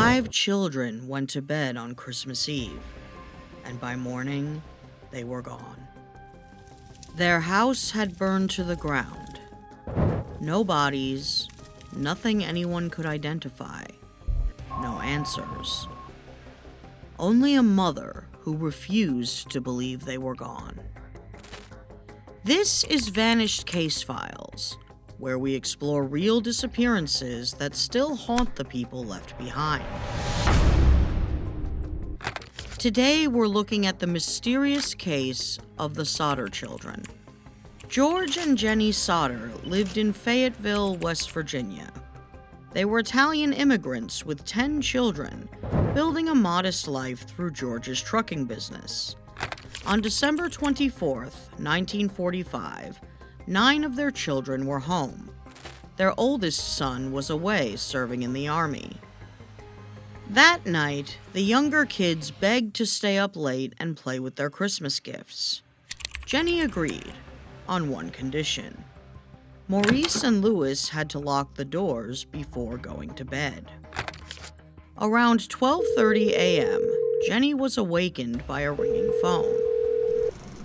5 children went to bed on Christmas Eve, and by morning, they were gone. Their house had burned to the ground. No bodies, nothing anyone could identify, no answers. Only a mother who refused to believe they were gone. This is Vanished Case Files, where we explore real disappearances that still haunt the people left behind. Today, we're looking at the mysterious case of the Sodder children. George and Jenny Sodder lived in Fayetteville, West Virginia. They were Italian immigrants with 10 children, building a modest life through George's trucking business. On December 24th, 1945, 9 of their children were home. Their oldest son was away serving in the army. That night, the younger kids begged to stay up late and play with their Christmas gifts. Jenny agreed, on one condition. Maurice and Louis had to lock the doors before going to bed. Around 12:30 a.m., Jenny was awakened by a ringing phone.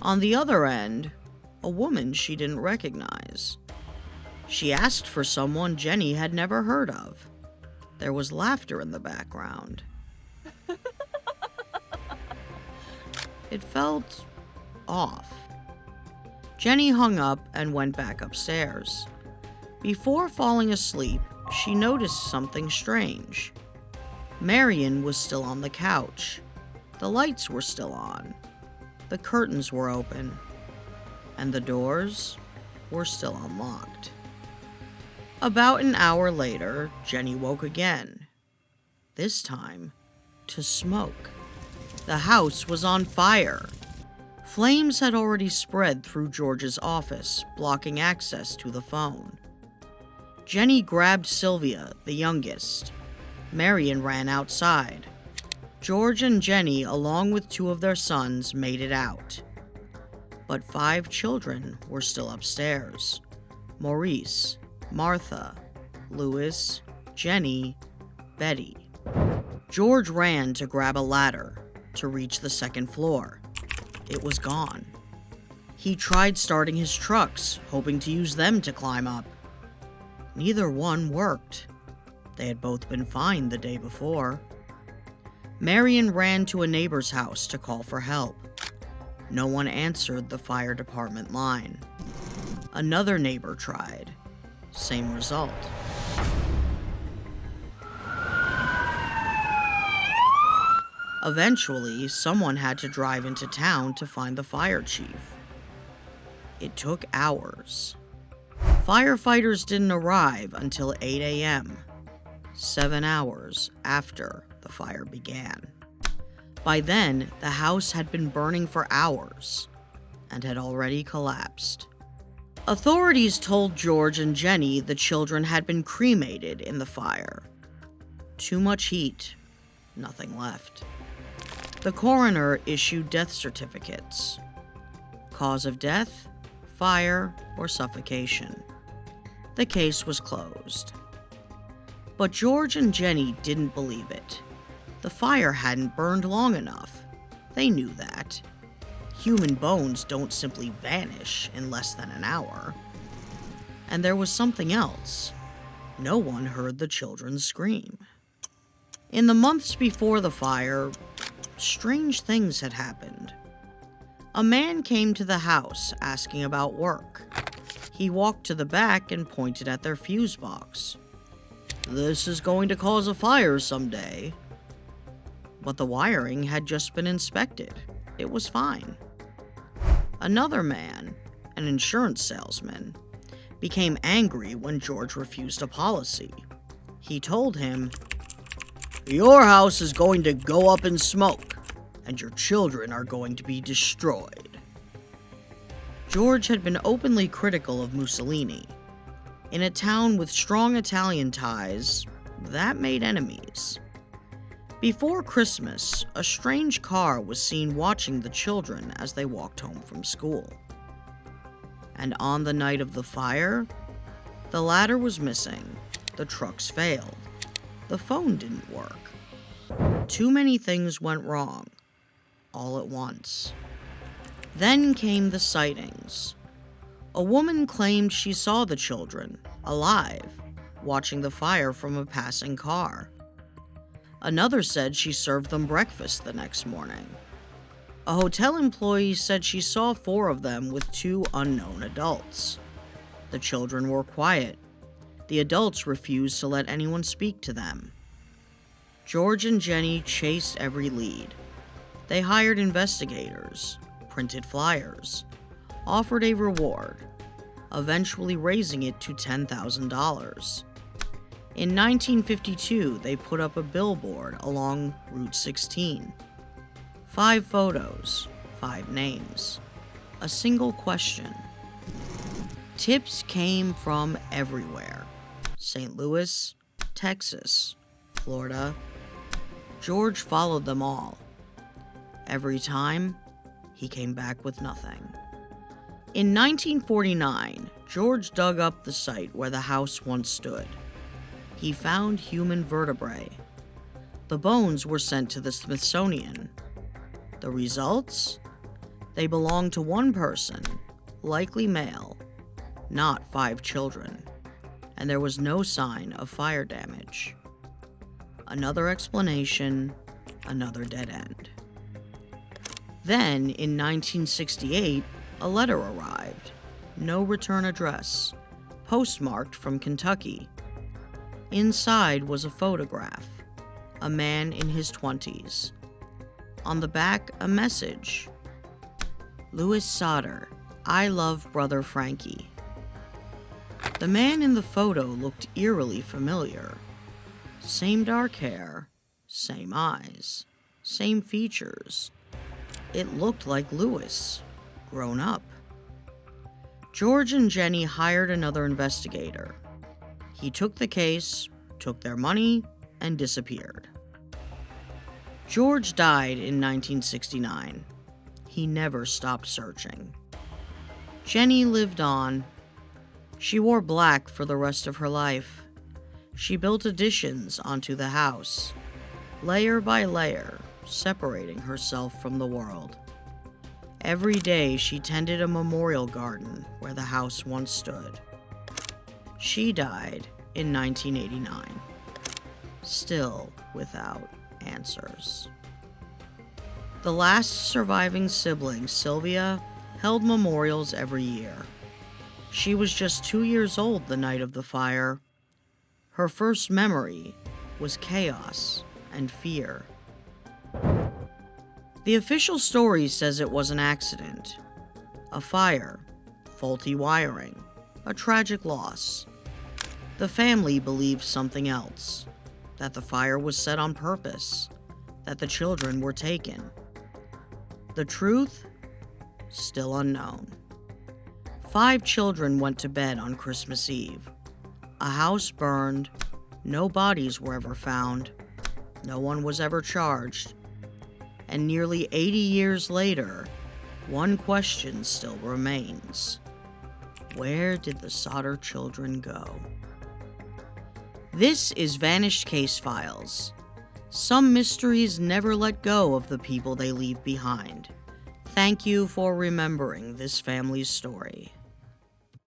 On the other end, a woman she didn't recognize. She asked for someone Jenny had never heard of. There was laughter in the background. It felt off. Jenny hung up and went back upstairs. Before falling asleep, she noticed something strange. Marion was still on the couch. The lights were still on. The curtains were open. And the doors were still unlocked. About an hour later, Jenny woke again. This time, to smoke. The house was on fire. Flames had already spread through George's office, blocking access to the phone. Jenny grabbed Sylvia, the youngest. Marion ran outside. George and Jenny, along with 2 of their sons, made it out. But 5 children were still upstairs. Maurice, Martha, Louis, Jenny, Betty. George ran to grab a ladder to reach the 2nd floor. It was gone. He tried starting his trucks, hoping to use them to climb up. Neither one worked. They had both been fined the day before. Marion ran to a neighbor's house to call for help. No one answered the fire department line. Another neighbor tried. Same result. Eventually, someone had to drive into town to find the fire chief. It took hours. Firefighters didn't arrive until 8 a.m., 7 hours after the fire began. By then, the house had been burning for hours and had already collapsed. Authorities told George and Jenny the children had been cremated in the fire. Too much heat, nothing left. The coroner issued death certificates. Cause of death, fire, or suffocation. The case was closed. But George and Jenny didn't believe it. The fire hadn't burned long enough. They knew that. Human bones don't simply vanish in less than an hour. And there was something else. No one heard the children scream. In the months before the fire, strange things had happened. A man came to the house asking about work. He walked to the back and pointed at their fuse box. "This is going to cause a fire someday." But the wiring had just been inspected. It was fine. Another man, an insurance salesman, became angry when George refused a policy. He told him, "Your house is going to go up in smoke, and your children are going to be destroyed." George had been openly critical of Mussolini. In a town with strong Italian ties, that made enemies. Before Christmas, a strange car was seen watching the children as they walked home from school. And on the night of the fire, the ladder was missing, the trucks failed, The phone didn't work. Too many things went wrong, all at once. Then came the sightings. A woman claimed she saw the children, alive, watching the fire from a passing car. Another said she served them breakfast the next morning. A hotel employee said she saw 4 of them with 2 unknown adults. The children were quiet. The adults refused to let anyone speak to them. George and Jenny chased every lead. They hired investigators, printed flyers, offered a reward, eventually raising it to $10,000. In 1952, they put up a billboard along Route 16. 5 photos, 5 names, a single question. Tips came from everywhere: St. Louis, Texas, Florida. George followed them all. Every time, he came back with nothing. In 1949, George dug up the site where the house once stood. He found human vertebrae. The bones were sent to the Smithsonian. The results? They belonged to one person, likely male, not 5 children, and there was no sign of fire damage. Another explanation, another dead end. Then, in 1968, a letter arrived. No return address, postmarked from Kentucky. Inside was a photograph, a man in his 20s. On the back, a message: Louis Sodder, I love brother Frankie. The man in the photo looked eerily familiar. Same dark hair, same eyes, same features. It looked like Louis, grown up. George and Jenny hired another investigator. He took the case, took their money, and disappeared. George died in 1969. He never stopped searching. Jenny lived on. She wore black for the rest of her life. She built additions onto the house, layer by layer, separating herself from the world. Every day she tended a memorial garden where the house once stood. She died in 1989, still without answers. The last surviving sibling, Sylvia, held memorials every year. She was just 2 years old the night of the fire. Her first memory was chaos and fear. The official story says it was an accident, a fire, faulty wiring, a tragic loss. The family believes something else, that the fire was set on purpose, that the children were taken. The truth? Still unknown. 5 children went to bed on Christmas Eve. A house burned, no bodies were ever found, no one was ever charged, and nearly 80 years later, one question still remains. Where did the Sodder children go? This is Vanished Case Files. Some mysteries never let go of the people they leave behind. Thank you for remembering this family's story.